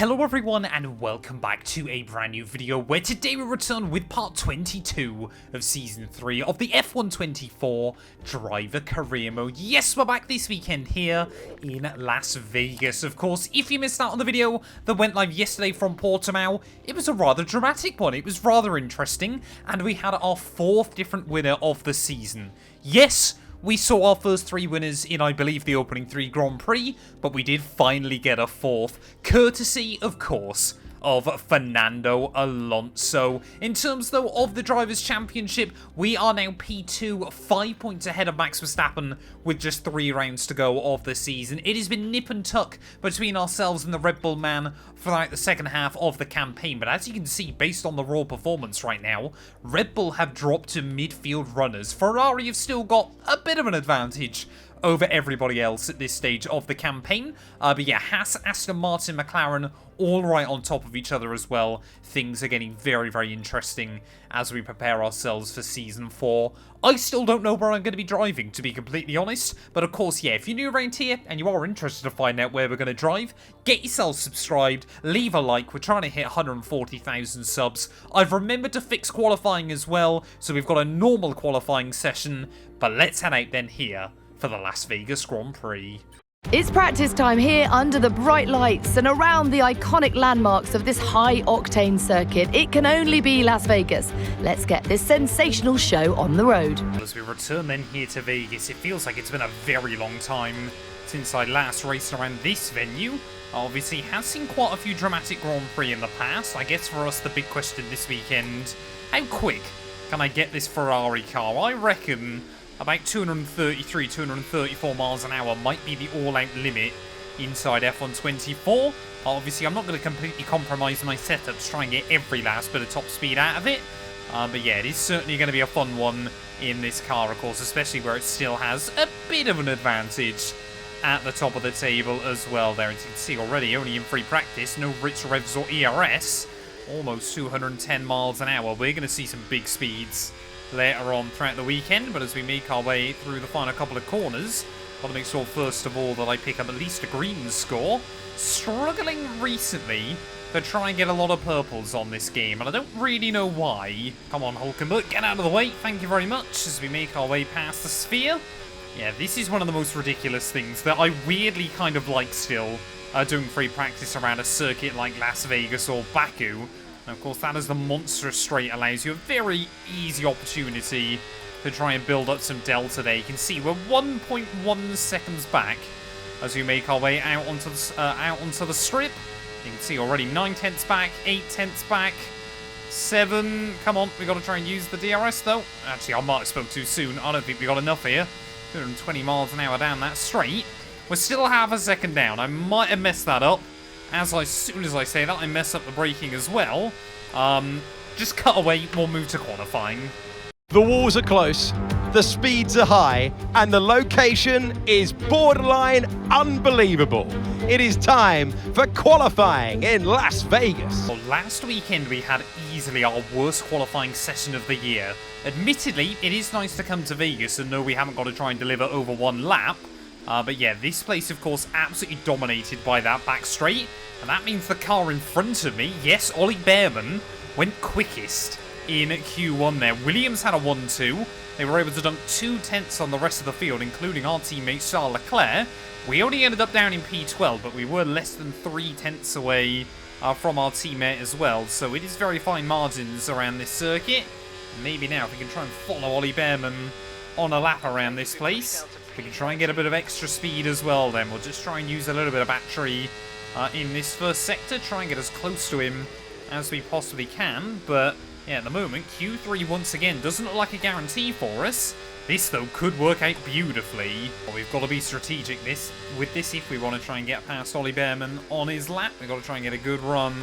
Hello everyone and welcome back to a brand new video where today we return with part 22 of season 3 of the F124 driver career mode. Yes, we're back this weekend here in Las Vegas. Of course, if you missed out on the video that went live yesterday from Portimao, it was a rather dramatic one. It was rather interesting and we had our 4th different winner of the season. Yes, we saw our first 3 winners in, I believe, the opening 3 Grand Prix, but we did finally get a 4th, courtesy, of course, of Fernando Alonso. In terms, though, of the Drivers' Championship, we are now P2, 5 points ahead of Max Verstappen with just 3 rounds to go of the season. It has been nip and tuck between ourselves and the Red Bull man throughout the second half of the campaign, but as you can see, based on the raw performance right now, Red Bull have dropped to midfield runners. Ferrari have still got a bit of an advantage over everybody else at this stage of the campaign. But yeah, Haas, Aston Martin, McLaren, all right on top of each other as well. Things are getting very, very interesting as we prepare ourselves for Season 4. I still don't know where I'm going to be driving, to be completely honest. But of course, yeah, if you're new around here and you are interested to find out where we're going to drive, get yourself subscribed, leave a like. We're trying to hit 140,000 subs. I've remembered to fix qualifying as well, so we've got a normal qualifying session. But let's head out then here for the Las Vegas Grand Prix. It's practice time here under the bright lights and around the iconic landmarks of this high-octane circuit. It can only be Las Vegas. Let's get this sensational show on the road. As we return then here to Vegas, it feels like it's been a very long time since I last raced around this venue. Obviously, has seen quite a few dramatic Grand Prix in the past. I guess for us, the big question this weekend, how quick can I get this Ferrari car? I reckon about 233, 234 miles an hour might be the all-out limit inside F124. Obviously, I'm not going to completely compromise my setup to try and get every last bit of top speed out of it. But yeah, it is certainly going to be a fun one in this car, of course, especially where it still has a bit of an advantage at the top of the table as well there. As you can see already, only in free practice, no Ritz revs or ERS. Almost 210 miles an hour. We're going to see some big speeds later on throughout the weekend, but as we make our way through the final couple of corners, got to make sure first of all that I pick up at least a green score. Struggling recently to try and get a lot of purples on this game, and I don't really know why. Come on, Hulkenberg, get out of the way. Thank you very much. As we make our way past the sphere. Yeah, this is one of the most ridiculous things that I weirdly kind of like still, doing free practice around a circuit like Las Vegas or Baku. And of course, that is the monstrous straight allows you a very easy opportunity to try and build up some delta there. You can see we're 1.1 seconds back as we make our way out onto the strip. You can see already 9 tenths back, 8 tenths back, 7. Come on, we got to try and use the DRS though. Actually, I might have spoke too soon. I don't think we got enough here. 220 miles an hour down that straight. We're still half a second down. I might have messed that up. As soon as I say that, I mess up the braking as well. Just cut away, we'll move to qualifying. The walls are close, the speeds are high, and the location is borderline unbelievable. It is time for qualifying in Las Vegas. Well, last weekend we had easily our worst qualifying session of the year. Admittedly, it is nice to come to Vegas and know we haven't got to try and deliver over 1 lap. But yeah, this place, of course, absolutely dominated by that back straight. And that means the car in front of me, yes, Ollie Behrman, went quickest in Q1 there. Williams had a 1-2. They were able to dunk 2 tenths on the rest of the field, including our teammate Charles Leclerc. We only ended up down in P12, but we were less than 3 tenths away from our teammate as well. So it is very fine margins around this circuit. Maybe now, if we can try and follow Ollie Behrman on a lap around this place, we can try and get a bit of extra speed as well then. We'll just try and use a little bit of battery in this first sector. Try and get as close to him as we possibly can. But yeah, at the moment, Q3 once again doesn't look like a guarantee for us. This, though, could work out beautifully. Well, we've got to be strategic with this if we want to try and get past Ollie Behrman on his lap. We've got to try and get a good run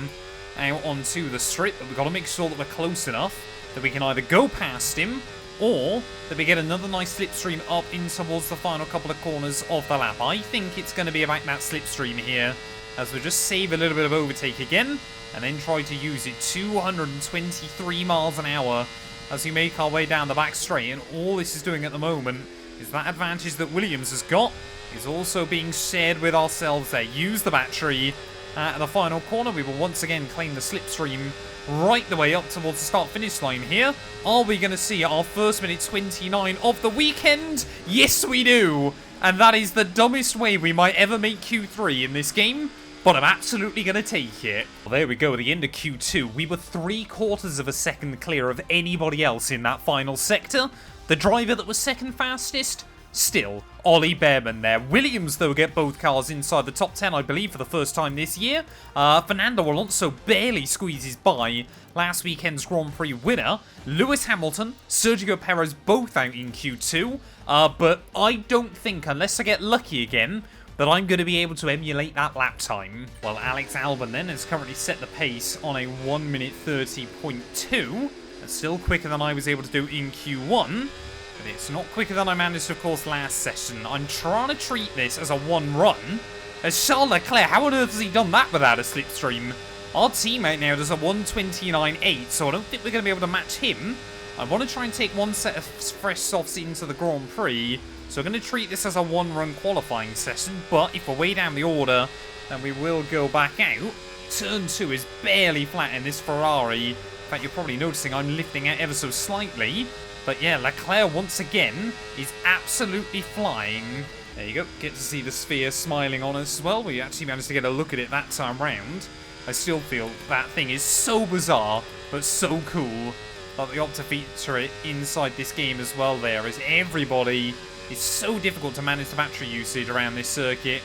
out onto the strip. But we've got to make sure that we're close enough that we can either go past him or that we get another nice slipstream up in towards the final couple of corners of the lap. I think it's going to be about that slipstream here, as we just save a little bit of overtake again, and then try to use it. 223 miles an hour as we make our way down the back straight, and all this is doing at the moment is that advantage that Williams has got is also being shared with ourselves there. Use the battery, at the final corner. We will once again claim the slipstream right the way up towards the start-finish line here. Are we going to see our first minute 29 of the weekend? Yes, we do. And that is the dumbest way we might ever make Q3 in this game, but I'm absolutely going to take it. Well, there we go, at the end of Q2, we were 3/4 of a second clear of anybody else in that final sector. The driver that was second fastest, still Ollie Behrman there. Williams, though, get both cars inside the top 10, I believe, for the first time this year. Fernando Alonso barely squeezes by last weekend's Grand Prix winner. Lewis Hamilton, Sergio Perez both out in Q2. But I don't think, unless I get lucky again, that I'm going to be able to emulate that lap time. Well, Alex Albon then has currently set the pace on a 1 minute 30.2. That's still quicker than I was able to do in Q1. But it's not quicker than I managed, of course, last session. I'm trying to treat this as a one run. As Charles Leclerc, how on earth has he done that without a slipstream? Our teammate now does a 1:29.8, so I don't think we're going to be able to match him. I want to try and take one set of fresh softs into the Grand Prix, so I'm going to treat this as a one-run qualifying session, but if we're way down the order, then we will go back out. Turn 2 is barely flat in this Ferrari. In fact, you're probably noticing I'm lifting out ever so slightly. But yeah, Leclerc once again is absolutely flying. There you go, get to see the sphere smiling on us as well. We actually managed to get a look at it that time round. I still feel that thing is so bizarre, but so cool. But they opt to feature it inside this game as well there, as everybody is so difficult to manage the battery usage around this circuit.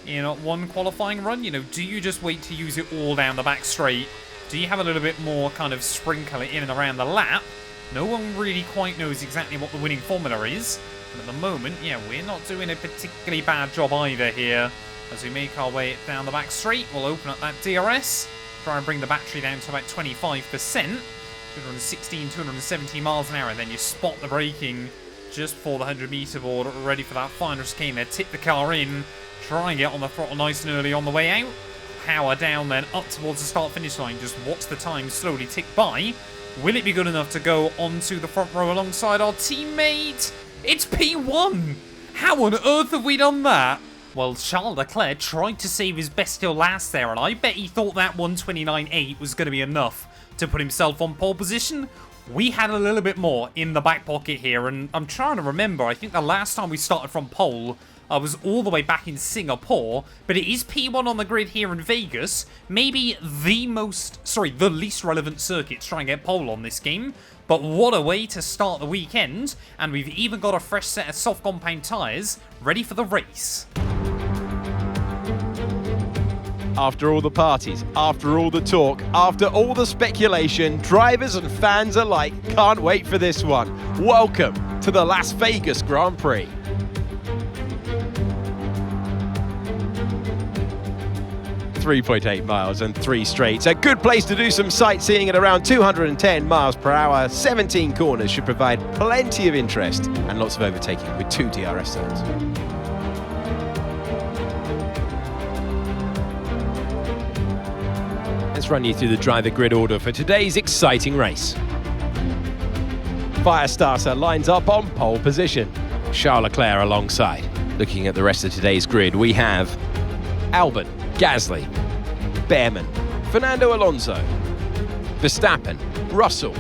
In one qualifying run, you know, do you just wait to use it all down the back straight? Do you have a little bit more kind of sprinkle it in and around the lap? No one really quite knows exactly what the winning formula is. But at the moment, yeah, we're not doing a particularly bad job either here. As we make our way down the back straight, we'll open up that DRS. Try and bring the battery down to about 25%. 216, 270 miles an hour, and then you spot the braking just before the 100-meter board, ready for that final chicane there. Tip the car in, try and get on the throttle nice and early on the way out. Power down then, up towards the start-finish line. Just watch the time slowly tick by. Will it be good enough to go onto the front row alongside our teammate? It's P1! How on earth have we done that? Well, Charles Leclerc tried to save his best till last there, and I bet he thought that 1:29.8 was going to be enough to put himself on pole position. We had a little bit more in the back pocket here, and I'm trying to remember, I think the last time we started from pole, I was all the way back in Singapore, but it is P1 on the grid here in Vegas. Maybe the least relevant circuit to try and get pole on this game. But what a way to start the weekend, and we've even got a fresh set of soft compound tyres ready for the race. After all the parties, after all the talk, after all the speculation, drivers and fans alike can't wait for this one. Welcome to the Las Vegas Grand Prix. .8 miles and 3 straights. A good place to do some sightseeing at around 210 miles per hour. 17 corners should provide plenty of interest and lots of overtaking with 2 DRS zones. Let's run you through the driver grid order for today's exciting race. Firestarter lines up on pole position. Charles Leclerc alongside. Looking at the rest of today's grid, we have Albon, Gasly, Behrman, Fernando Alonso, Verstappen, Russell,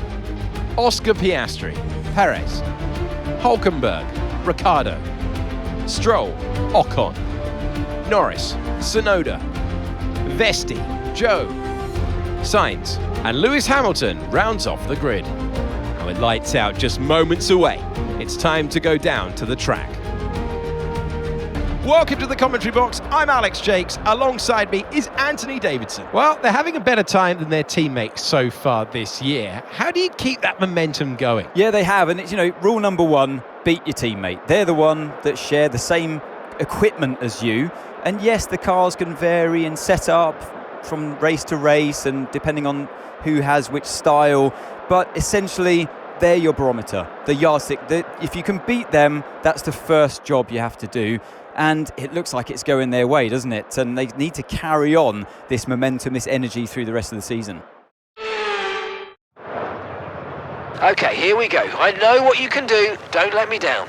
Oscar Piastri, Perez, Hülkenberg, Ricciardo, Stroll, Ocon, Norris, Tsunoda, Vesti, Zhou, Sainz, and Lewis Hamilton rounds off the grid. And with lights out just moments away, it's time to go down to the track. Welcome to the commentary box. I'm Alex Jakes. Alongside me is Anthony Davidson. Well, they're having a better time than their teammates so far this year. How do you keep that momentum going? Yeah, they have. And it's, rule number one, beat your teammate. They're the one that share the same equipment as you. And yes, the cars can vary in setup from race to race and depending on who has which style. But essentially, they're your barometer, the yardstick. If you can beat them, that's the first job you have to do. And it looks like it's going their way, doesn't it? And they need to carry on this momentum, this energy through the rest of the season. Okay, here we go. I know what you can do. Don't let me down.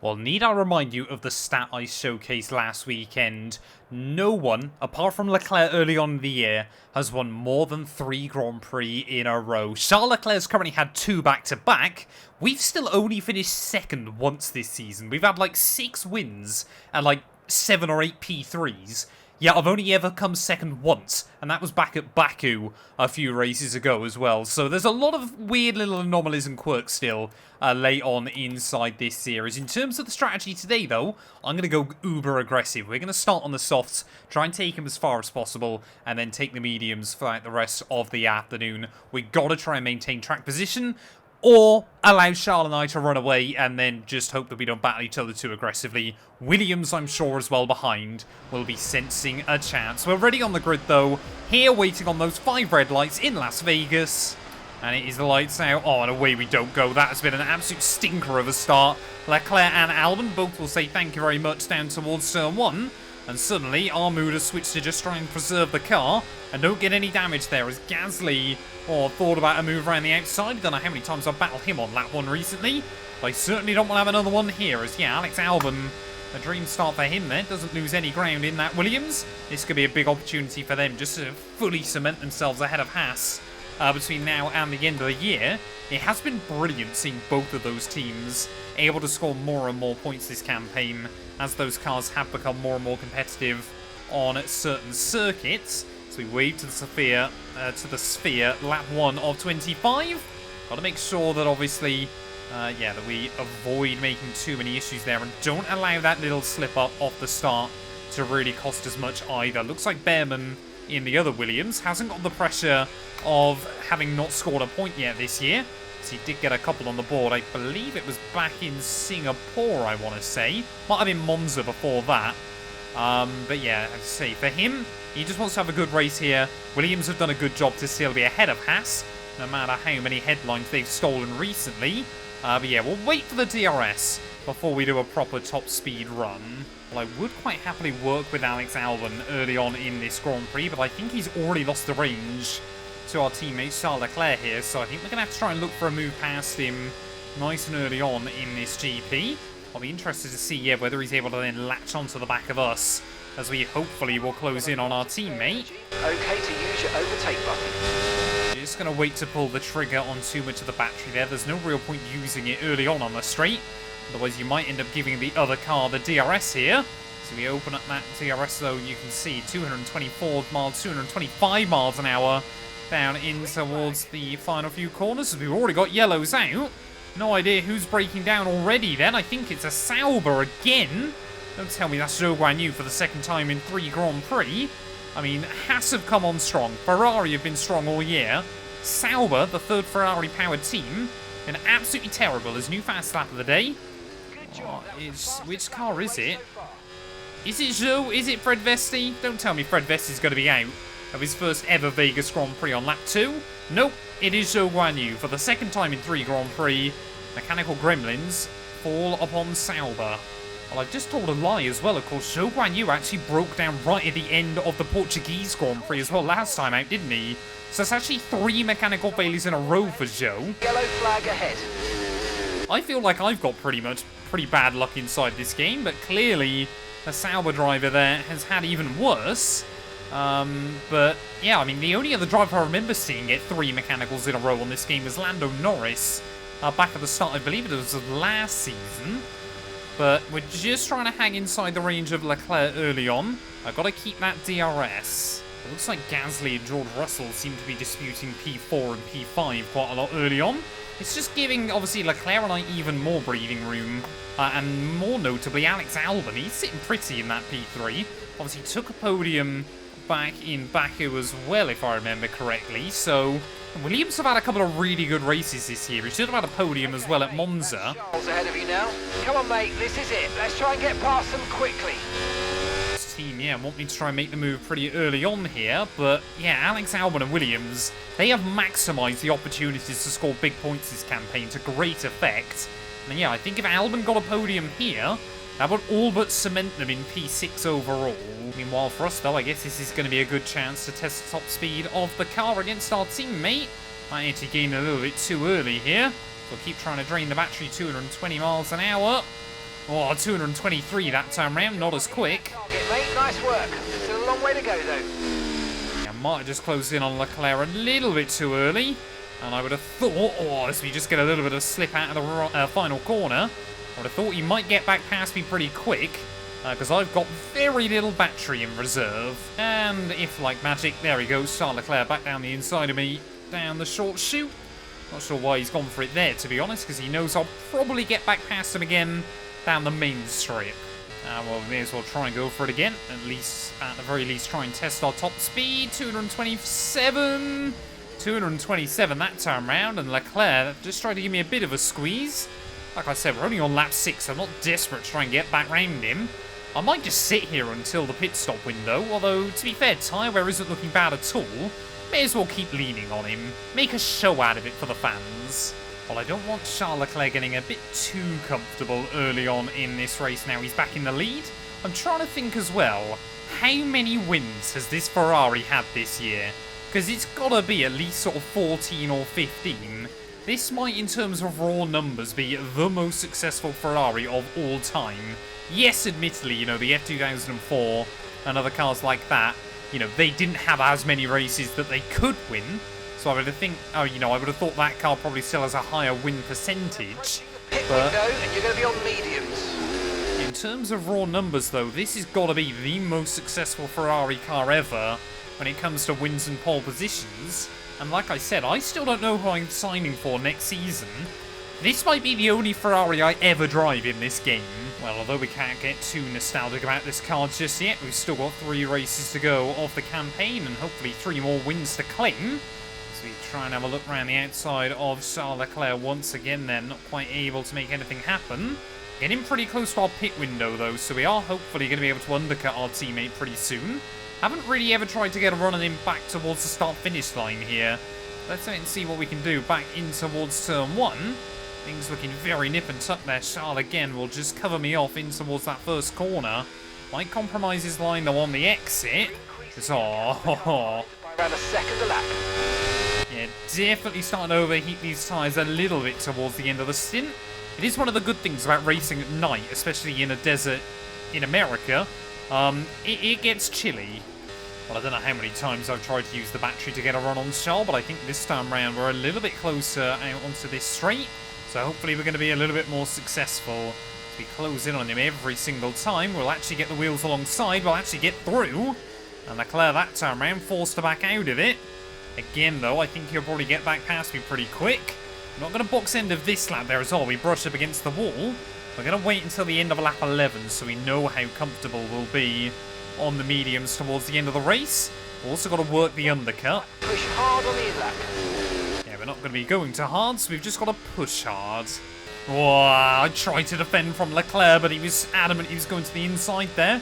Well, need I remind you of the stat I showcased last weekend? No one, apart from Leclerc early on in the year, has won more than 3 Grand Prix in a row. Charles Leclerc's currently had 2 back-to-back. We've still only finished second once this season. We've had like 6 wins and like 7 or 8 P3s. Yeah, I've only ever come second once, and that was back at Baku a few races ago as well. So there's a lot of weird little anomalies and quirks still late on inside this series. In terms of the strategy today, though, I'm going to go uber aggressive. We're going to start on the softs, try and take him as far as possible, and then take the mediums throughout the rest of the afternoon. We got to try and maintain track position, or allow Charles and I to run away and then just hope that we don't battle each other too aggressively. Williams, I'm sure, as well behind, will be sensing a chance. We're ready on the grid, though, here waiting on those 5 red lights in Las Vegas. And it is the lights out. Oh, and away we don't go. That has been an absolute stinker of a start. Leclerc and Albon both will say thank you very much down towards turn 1. And suddenly, our mood has switched to just try and preserve the car and don't get any damage there as Gasly thought about a move around the outside. I don't know how many times I've battled him on lap 1 recently, but I certainly don't want to have another one here as, yeah, Alex Albon, a dream start for him there, doesn't lose any ground in that Williams. This could be a big opportunity for them just to fully cement themselves ahead of Haas between now and the end of the year. It has been brilliant seeing both of those teams able to score more and more points this campaign as those cars have become more and more competitive on certain circuits. So we wave to the sphere, lap 1 of 25. Got to make sure that obviously, that we avoid making too many issues there and don't allow that little slip up off the start to really cost us much either. Looks like Behrman in the other Williams hasn't got the pressure of having not scored a point yet this year. So he did get a couple on the board. I believe it was back in Singapore, I want to say. Might have been Monza before that. But yeah, as I say, for him, he just wants to have a good race here. Williams have done a good job to still be ahead of Haas, no matter how many headlines they've stolen recently. But yeah, we'll wait for the DRS before we do a proper top speed run. Well, I would quite happily work with Alex Albon early on in this Grand Prix, but I think he's already lost the range to our teammate Charles Leclerc here, so I think we're going to have to try and look for a move past him nice and early on in this GP. I'll be interested to see whether he's able to then latch onto the back of us as we hopefully will close in on our teammate. Okay to use your overtake button. Just going to wait to pull the trigger on too much of the battery there. There's no real point using it early on the straight. Otherwise you might end up giving the other car the DRS here. So we open up that DRS though, you can see 224 miles, 225 miles an hour down in towards the final few corners. We've already got yellows out. No idea who's breaking down already then. I think it's a Sauber again. Don't tell me that's Zhou Guanyu for the second time in 3 Grand Prix. I mean, Haas have come on strong. Ferrari have been strong all year. Sauber, the third Ferrari-powered team, been absolutely terrible. His new fast lap of the day. Which car is it? Is it Zhou? Is it Fred Vesti? Don't tell me Fred Vesti's going to be out of his first ever Vegas Grand Prix on lap 2. Nope, it is Zhou Guanyu for the second time in 3 Grand Prix. Mechanical gremlins fall upon Sauber. Well, I've just told a lie as well. Of course, Zhou Guanyu actually broke down right at the end of the Portuguese Grand Prix as well last time out, didn't he? So it's actually 3 mechanical failures in a row for Zhou. Yellow flag ahead. I feel like I've got pretty bad luck inside this game, but clearly the Sauber driver there has had even worse. But yeah, I mean, the only other driver I remember seeing get 3 mechanicals in a row on this game was Lando Norris. Back at the start, I believe it was last season. But we're just trying to hang inside the range of Leclerc early on. I've got to keep that DRS. It looks like Gasly and George Russell seem to be disputing P4 and P5 quite a lot early on. It's just giving, obviously, Leclerc and I even more breathing room. And more notably, Alex Albon. He's sitting pretty in that P3. Obviously, took a podium back in Baku as well, if I remember correctly. So, Williams have had a couple of really good races this year. He should have had a podium as well at Monza. Charles ahead of you now. Come on, mate, this is it. Let's try and get past them quickly. This team, yeah, want me to try and make the move pretty early on here. But, yeah, Alex Albon and Williams, they have maximised the opportunities to score big points this campaign to great effect. And, yeah, I think if Albon got a podium here, that would all but cement them in P6 overall. Meanwhile, for us, though, I guess this is going to be a good chance to test the top speed of the car against our teammate. Might actually gain a little bit too early here. We'll keep trying to drain the battery, 220 miles an hour. Oh, 223 that time round, not as quick. Get mate, nice work. Still a long way to go though. Yeah, might have just closed in on Leclerc a little bit too early. And I would have thought, as we just get a little bit of slip out of the final corner, I would have thought he might get back past me pretty quick. Because I've got very little battery in reserve. And if like magic, there he goes, Charles Leclerc back down the inside of me, down the short chute. Not sure why he's gone for it there, to be honest, because he knows I'll probably get back past him again down the main strip. Well, we may as well try and go for it again. At the very least, try and test our top speed. 227 that time round, and Leclerc just tried to give me a bit of a squeeze. Like I said, we're only on lap 6, so I'm not desperate to try and get back round him. I might just sit here until the pit stop window, although, to be fair, tyre wear isn't looking bad at all. May as well keep leaning on him, make a show out of it for the fans. Well, I don't want Charles Leclerc getting a bit too comfortable early on in this race now he's back in the lead. I'm trying to think as well, how many wins has this Ferrari had this year? Because it's got to be at least sort of 14 or 15. This might, in terms of raw numbers, be the most successful Ferrari of all time. Yes, admittedly, you know, the F2004 and other cars like that, you know, they didn't have as many races that they could win. So I would have I would have thought that car probably still has a higher win percentage. Pit window, and you're going to be on mediums. In terms of raw numbers, though, this has got to be the most successful Ferrari car ever when it comes to wins and pole positions. And like I said, I still don't know who I'm signing for next season. This might be the only Ferrari I ever drive in this game. Well, although we can't get too nostalgic about this car just yet, we've still got 3 races to go of the campaign and hopefully 3 more wins to claim. So we try and have a look around the outside of Charles Leclerc once again then, not quite able to make anything happen. Getting pretty close to our pit window though, so we are hopefully going to be able to undercut our teammate pretty soon. Haven't really ever tried to get a run on him back towards the start-finish line here. Let's wait and see what we can do back in towards turn 1. Things looking very nip and tuck there. Charles again will just cover me off in towards that first corner. Might compromise his line though on the exit. By around a second a lap. Yeah, definitely starting to overheat these tyres a little bit towards the end of the stint. It is one of the good things about racing at night, especially in a desert in America. It gets chilly. Well, I don't know how many times I've tried to use the battery to get a run on Charles, but I think this time round we're a little bit closer out onto this straight. So hopefully we're going to be a little bit more successful. As we close in on him every single time, we'll actually get the wheels alongside, we'll actually get through. And Leclerc that time round forced to back out of it. Again though, I think he'll probably get back past me pretty quick. I'm not going to box end of this lap there as well. We brush up against the wall. We're going to wait until the end of lap 11 so we know how comfortable we'll be on the mediums towards the end of the race. We've also got to work the undercut. Push hard on the in-lap. Yeah, we're not going to be going too hard, so we've just got to push hard. Whoa, I tried to defend from Leclerc, but he was adamant he was going to the inside there.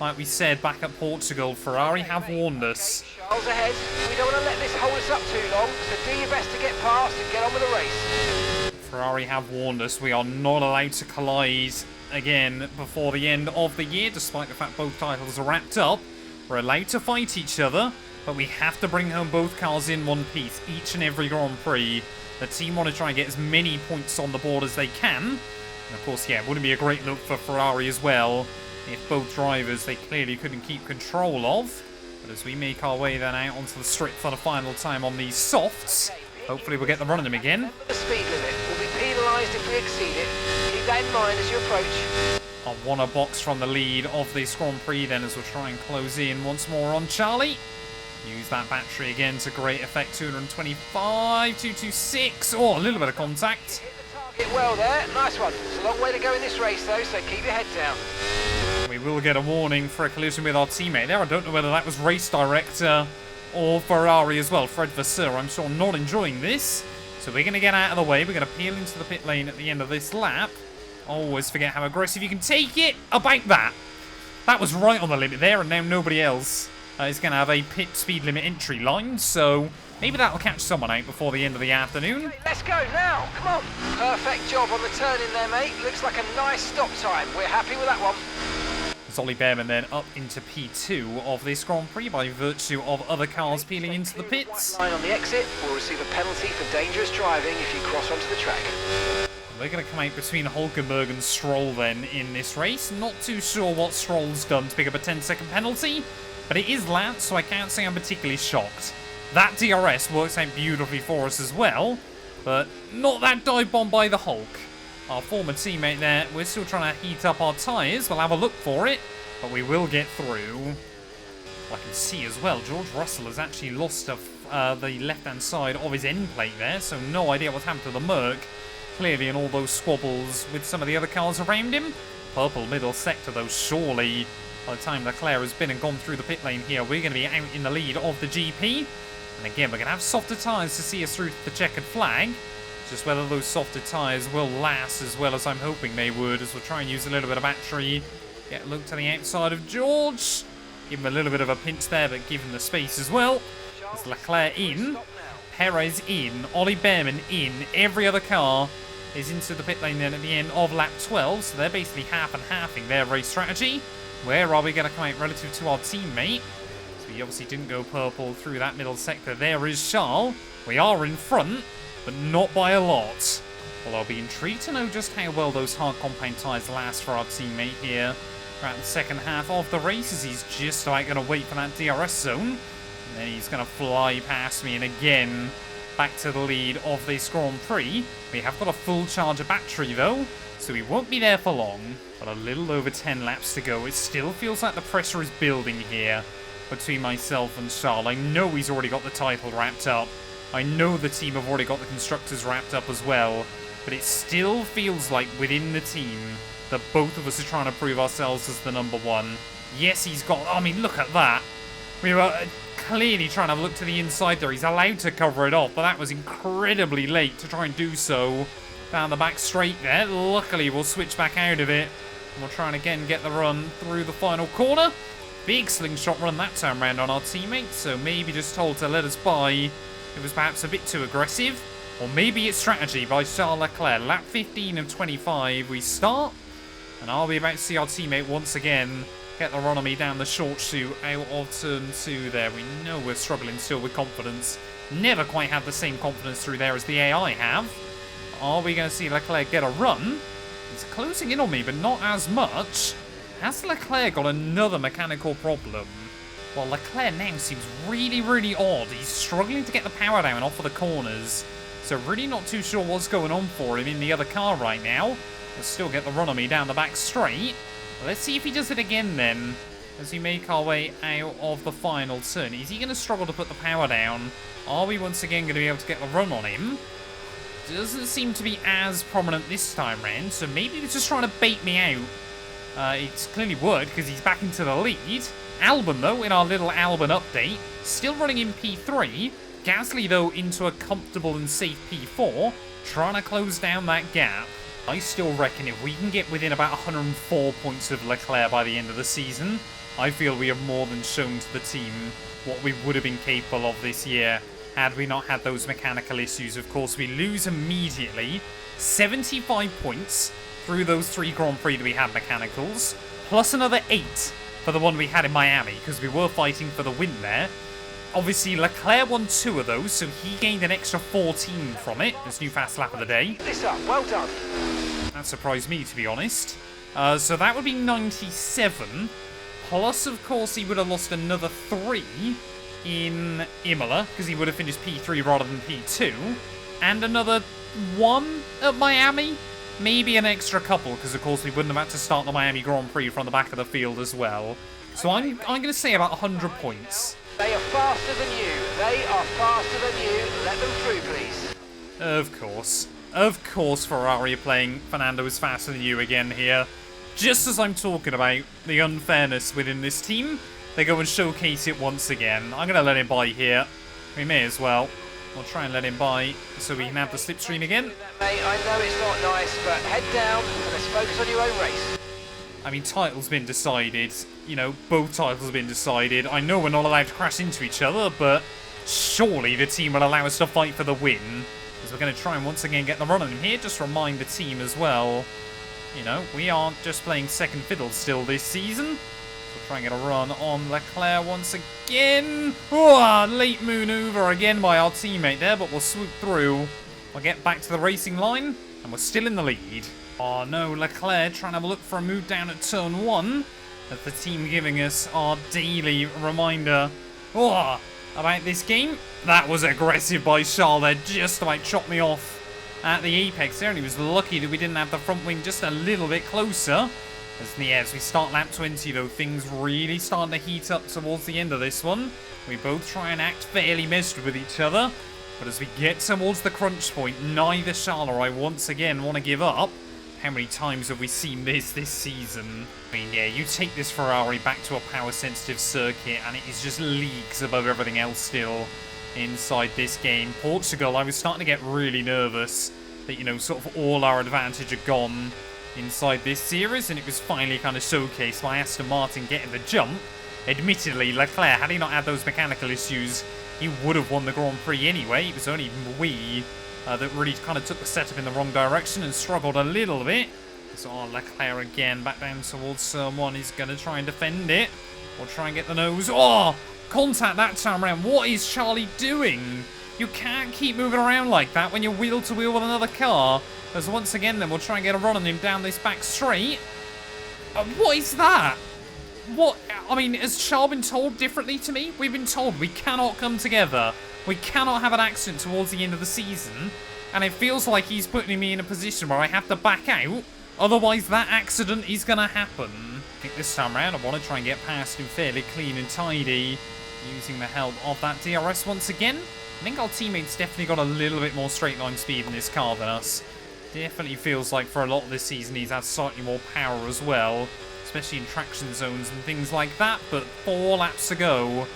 Like we said, back at Portugal, Ferrari have warned us. Charles ahead. We don't want to let this hold us up too long, so do your best to get past and get on with the race. Ferrari have warned us we are not allowed to collide again before the end of the year, despite the fact both titles are wrapped up. We're allowed to fight each other, but we have to bring home both cars in one piece each and every Grand Prix. The team want to try and get as many points on the board as they can. And of course, yeah, it wouldn't be a great look for Ferrari as well if both drivers they clearly couldn't keep control of. But as we make our way then out onto the strip for the final time on these softs, hopefully we'll get the run of them again. The speed limit will be penalised if we exceed it. Keep that in mind as you approach. I want a box from the lead of this Grand Prix then as we'll try and close in once more on Charlie. Use that battery again to great effect. 225, 226. Oh, a little bit of contact. Hit the target well there. Nice one. It's a long way to go in this race though, so keep your head down. We will get a warning for a collision with our teammate there. I don't know whether that was race director or Ferrari as well. Fred Vasseur, I'm sure, not enjoying this. So we're going to get out of the way. We're going to peel into the pit lane at the end of this lap. Always forget how aggressive you can take it. About that. That was right on the limit there, and now nobody else is going to have a pit speed limit entry line. So maybe that'll catch someone out before the end of the afternoon. Let's go now. Come on. Perfect job on the turn in there, mate. Looks like a nice stop time. We're happy with that one. Zolly Behrman then up into P2 of this Grand Prix by virtue of other cars peeling into the pits. Line on the exit will receive a penalty for dangerous driving if you cross onto the track. We're going to come out between Hulkenberg and Stroll then in this race. Not too sure what Stroll's done to pick up a 10-second penalty, but it is Lance, so I can't say I'm particularly shocked. That DRS works out beautifully for us as well, but not that dive bomb by the Hulk. Our former teammate there, we're still trying to heat up our tyres. We'll have a look for it, but we will get through. I can see as well, George Russell has actually lost the left-hand side of his end plate there, so no idea what's happened to the Merc. Clearly in all those squabbles with some of the other cars around him. Purple middle sector though, surely by the time Leclerc has been and gone through the pit lane here, we're going to be out in the lead of the GP. And again, we're going to have softer tyres to see us through to the checkered flag. Just whether those softer tyres will last as well as I'm hoping they would, as we'll try and use a little bit of battery. Get a look to the outside of George. Give him a little bit of a pinch there, but give him the space as well. There's Leclerc in, Perez in, Ollie Behrman in, every other car is into the pit lane then at the end of lap 12, so they're basically half and halving their race strategy. Where are we going to come out relative to our teammate? So he obviously didn't go purple through that middle sector. There is Charles. We are in front, but not by a lot. Well, I'll be intrigued to know just how well those hard compound tyres last for our teammate here throughout the second half of the race, as he's just about going to wait for that DRS zone. And then he's going to fly past me, and again, back to the lead of this Grand Prix. We have got a full charge of battery though, so we won't be there for long. But a little over 10 laps to go. It still feels like the pressure is building here between myself and Charles. I know he's already got the title wrapped up. I know the team have already got the constructors wrapped up as well. But it still feels like within the team that both of us are trying to prove ourselves as the number one. Yes, he's got... I mean, look at that. We were clearly trying to look to the inside there. He's allowed to cover it off, but that was incredibly late to try and do so. Down the back straight there. Luckily, we'll switch back out of it. And we'll try and again get the run through the final corner. Big slingshot run that time round on our teammate, so maybe just told to let us by. It was perhaps a bit too aggressive. Or maybe it's strategy by Charles Leclerc. Lap 15 of 25 we start. And are we about to see our teammate once again get the run on me down the short chute out of turn 2 there. We know we're struggling still with confidence. Never quite had the same confidence through there as the AI have. Are we going to see Leclerc get a run? He's closing in on me, but not as much. Has Leclerc got another mechanical problem? Well, Leclerc now seems really, really odd. He's struggling to get the power down off of the corners. So really not too sure what's going on for him in the other car right now. We'll still get the run on me down the back straight. Let's see if he does it again then, as we make our way out of the final turn. Is he going to struggle to put the power down? Are we once again going to be able to get the run on him? Doesn't seem to be as prominent this time round, so maybe he's just trying to bait me out. It's clearly worked because he's back into the lead. Albon, though, in our little Albon update, still running in P3. Gasly, though, into a comfortable and safe P4, trying to close down that gap. I still reckon if we can get within about 104 points of Leclerc by the end of the season, I feel we have more than shown to the team what we would have been capable of this year had we not had those mechanical issues. Of course, we lose immediately 75 points through those 3 Grand Prix that we had mechanicals, plus another 8 for the one we had in Miami, because we were fighting for the win there. Obviously, Leclerc won 2 of those, so he gained an extra 14 from it. His new fast lap of the day. This up, well done. That surprised me, to be honest. So that would be 97. Plus, of course, he would have lost another 3 in Imola, because he would have finished P3 rather than P2. And another 1 at Miami. Maybe an extra couple, because, of course, we wouldn't have had to start the Miami Grand Prix from the back of the field as well. So I'm going to say about 100 points. They are faster than you. They are faster than you. Let them through, please. Of course. Of course, Ferrari are playing Fernando is faster than you again here. Just as I'm talking about the unfairness within this team, they go and showcase it once again. I'm going to let him by here. We may as well. We'll try and let him by so we can have the slipstream again. Mate, I know it's not nice, but head down and let's focus on your own race. I mean, title's been decided. You know, both titles have been decided. I know we're not allowed to crash into each other, but surely the team will allow us to fight for the win. Because we're going to try and once again get the run on him here. Just remind the team as well, you know, we aren't just playing second fiddle still this season. We'll try and get a run on Leclerc once again. Oh, late maneuver again by our teammate there, but we'll swoop through. We'll get back to the racing line, and And we're still in the lead. Oh no, Leclerc trying to have a look for a move down at turn 1. As the team giving us our daily reminder about this game. That was aggressive by Charles there. Just about chopped me off at the apex there. And he was lucky that we didn't have the front wing just a little bit closer. As we start lap 20 though, things really starting to heat up towards the end of this one. We both try and act fairly measured with each other. But as we get towards the crunch point, neither Charles or I once again want to give up. How many times have we seen this season? I mean, yeah, you take this Ferrari back to a power-sensitive circuit, and it is just leagues above everything else still inside this game. Portugal, I was starting to get really nervous that, you know, sort of all our advantage had gone inside this series, and it was finally kind of showcased by Aston Martin getting the jump. Admittedly, Leclerc, had he not had those mechanical issues, he would have won the Grand Prix anyway. It was only we that really kind of took the setup in the wrong direction and struggled a little bit. So Leclerc again back down towards someone. He's going to try and defend it or try and get the nose. Oh, contact that time around. What is Charlie doing? You can't keep moving around like that when you're wheel to wheel with another car. As once again then we'll try and get a run on him down this back straight. What is that? What? I mean, has Charles been told differently to me? We've been told we cannot come together. We cannot have an accident towards the end of the season. And it feels like he's putting me in a position where I have to back out. Otherwise, that accident is going to happen. I think this time around, I want to try and get past him fairly clean and tidy. Using the help of that DRS once again. I think our teammates definitely got a little bit more straight line speed in this car than us. Definitely feels like for a lot of this season, he's had slightly more power as well. Especially in traction zones and things like that. But 4 laps to go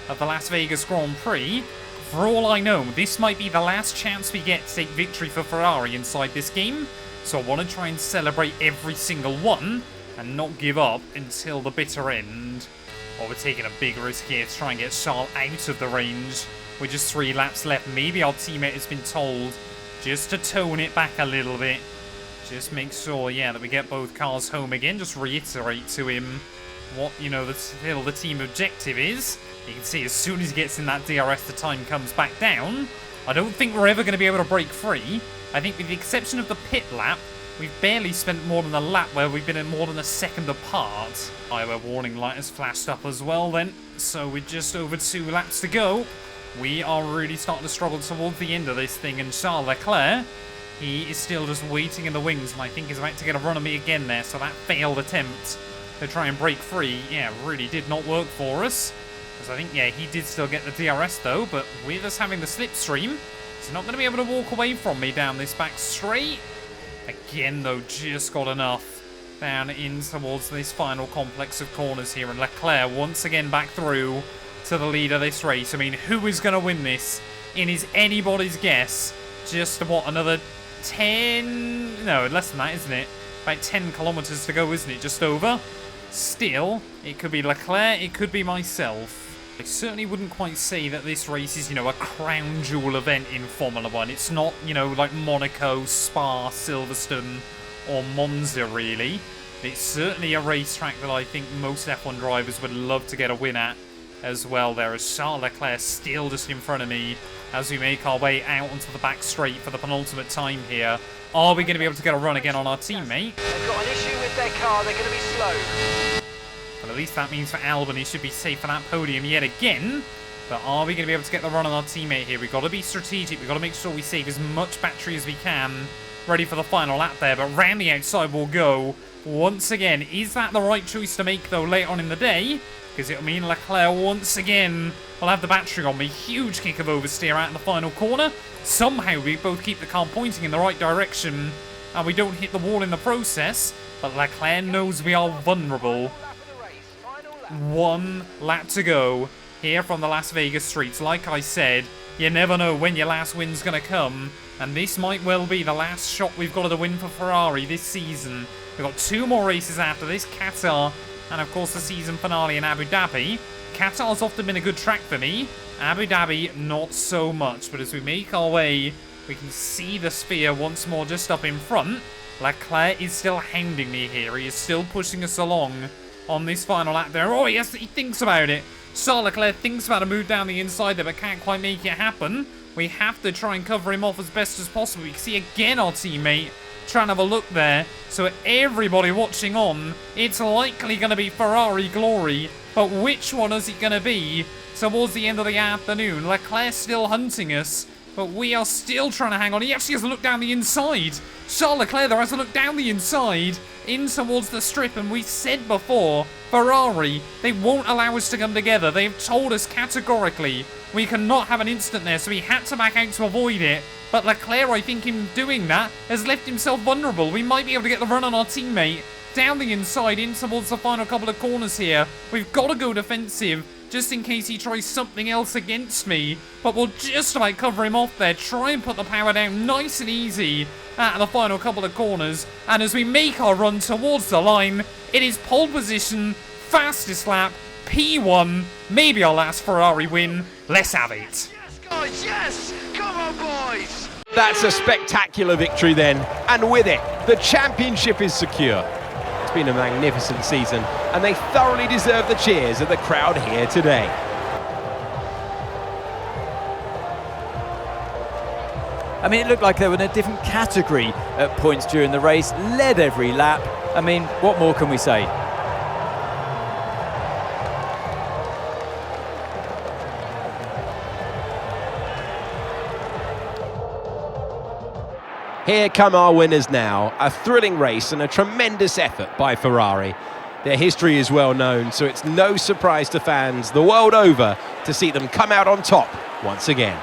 of the Las Vegas Grand Prix. For all I know, this might be the last chance we get to take victory for Ferrari inside this game. So I want to try and celebrate every single one and not give up until the bitter end. Well, we're taking a big risk here to try and get Charles out of the range. With just 3 laps left, maybe our teammate has been told just to tone it back a little bit. Just make sure, yeah, that we get both cars home again. Just reiterate to him what, you know, the team objective is. You can see as soon as he gets in that DRS, the time comes back down. I don't think we're ever going to be able to break free. I think with the exception of the pit lap, we've barely spent more than a lap where we've been in more than a second apart. Our warning light has flashed up as well then. So with just over 2 laps to go, we are really starting to struggle towards the end of this thing. And Charles Leclerc, he is still just waiting in the wings, and I think he's about to get a run on me again there. So that failed attempt to try and break free, yeah, really did not work for us. Because I think, yeah, he did still get the DRS though, but with us having the slipstream, he's not going to be able to walk away from me down this back straight. Again though, just got enough down in towards this final complex of corners here, and Leclerc once again back through to the lead of this race. I mean, who is going to win this? In is anybody's guess. Just, what, another 10... No, less than that, isn't it? About 10 kilometers to go, isn't it? Just over. Still, it could be Leclerc, it could be myself. I certainly wouldn't quite say that this race is, you know, a crown jewel event in Formula 1. It's not, you know, like Monaco, Spa, Silverstone, or Monza, really. It's certainly a racetrack that I think most F1 drivers would love to get a win at as well. There is Charles Leclerc still just in front of me as we make our way out onto the back straight for the penultimate time here. Are we going to be able to get a run again on our teammate? They've got an issue with their car, they're going to be slow. But at least that means for Albon, he should be safe for that podium yet again. But are we going to be able to get the run on our teammate here? We've got to be strategic. We've got to make sure we save as much battery as we can. Ready for the final lap there. But round the outside we'll go. Once again, is that the right choice to make, though, later on in the day? Because it'll mean Leclerc once again will have the battery on me. Huge kick of oversteer out in the final corner. Somehow we both keep the car pointing in the right direction. And we don't hit the wall in the process. But Leclerc knows we are vulnerable. 1 lap to go here from the Las Vegas streets. Like I said, you never know when your last win's going to come. And this might well be the last shot we've got at a win for Ferrari this season. We've got 2 more races after this. Qatar and, of course, the season finale in Abu Dhabi. Qatar's often been a good track for me. Abu Dhabi, not so much. But as we make our way, we can see the sphere once more just up in front. Leclerc is still hounding me here. He is still pushing us along on this final lap there. Oh, yes, he thinks about it. Charles Leclerc thinks about a move down the inside there, but can't quite make it happen. We have to try and cover him off as best as possible. We can see again our teammate trying to have a look there. So everybody watching on, it's likely going to be Ferrari glory. But which one is it going to be towards the end of the afternoon? Leclerc still hunting us, but we are still trying to hang on. He actually has to look down the inside. Charles Leclerc there has to look down the inside in towards the strip, and we said before, Ferrari, they won't allow us to come together. They've told us categorically we cannot have an incident there, so he had to back out to avoid it. But Leclerc, I think in doing that, has left himself vulnerable. We might be able to get the run on our teammate down the inside in towards the final couple of corners here. We've got to go defensive just in case he tries something else against me. But we'll just about cover him off there. Try and put the power down nice and easy at the final couple of corners. And as we make our run towards the line, it is pole position, fastest lap, P1, maybe our last Ferrari win. Let's have it. Yes, guys, yes! Come on, boys! That's a spectacular victory then, and with it, the championship is secure. It's been a magnificent season, and they thoroughly deserve the cheers of the crowd here today. I mean, it looked like they were in a different category at points during the race, led every lap. I mean, what more can we say? Here come our winners now. A thrilling race and a tremendous effort by Ferrari. Their history is well known, so it's no surprise to fans the world over to see them come out on top once again.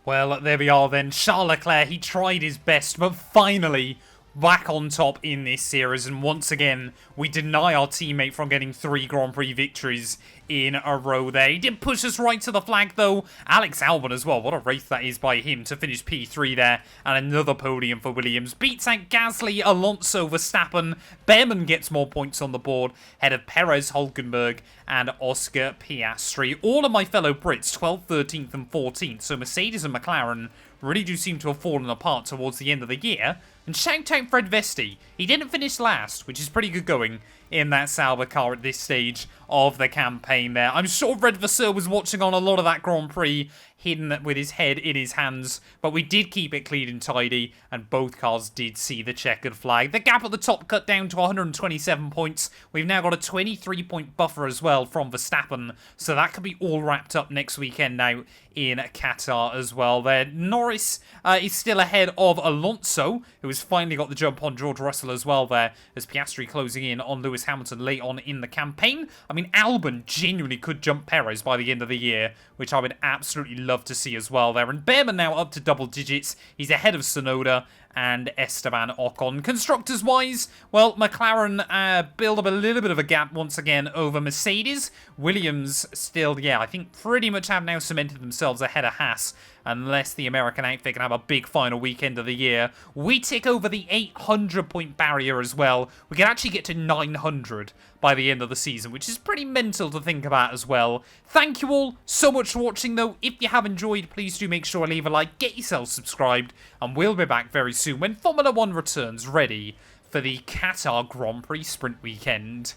Well, there we are then. Charles Leclerc, he tried his best, but finally back on top in this series. And once again, we deny our teammate from getting 3 Grand Prix victories in a row there. He did push us right to the flag, though. Alex Albon as well. What a race that is by him to finish P3 there. And another podium for Williams. Beats out Gasly, Alonso, Verstappen. Behrman gets more points on the board. Ahead of Perez, Hulkenberg, and Oscar Piastri. All of my fellow Brits, 12th, 13th, and 14th. So Mercedes and McLaren really do seem to have fallen apart towards the end of the year. And shout out Fred Vesti. He didn't finish last, which is pretty good going in that Sauber car at this stage of the campaign there. I'm sure Red Vasseur was watching on a lot of that Grand Prix, hidden with his head in his hands, but we did keep it clean and tidy, and both cars did see the checkered flag. The gap at the top cut down to 127 points. We've now got a 23-point buffer as well from Verstappen, so that could be all wrapped up next weekend now in Qatar as well there. Norris is still ahead of Alonso, who has finally got the jump on George Russell as well there, as Piastri closing in on Lewis Hamilton late on in the campaign. I mean, Albon genuinely could jump Perez by the end of the year, which I would absolutely love to see as well there. And Behrman now up to double digits. He's ahead of Tsunoda and Esteban Ocon. Constructors-wise, well, McLaren build up a little bit of a gap once again over Mercedes. Williams still, yeah, I think pretty much have now cemented themselves ahead of Haas, unless the American outfit can have a big final weekend of the year. We tick over the 800-point barrier as well. We can actually get to 900 by the end of the season, which is pretty mental to think about as well. Thank you all so much for watching, though. If you have enjoyed, please do make sure to leave a like, get yourself subscribed, and we'll be back very soon when Formula 1 returns ready for the Qatar Grand Prix Sprint Weekend.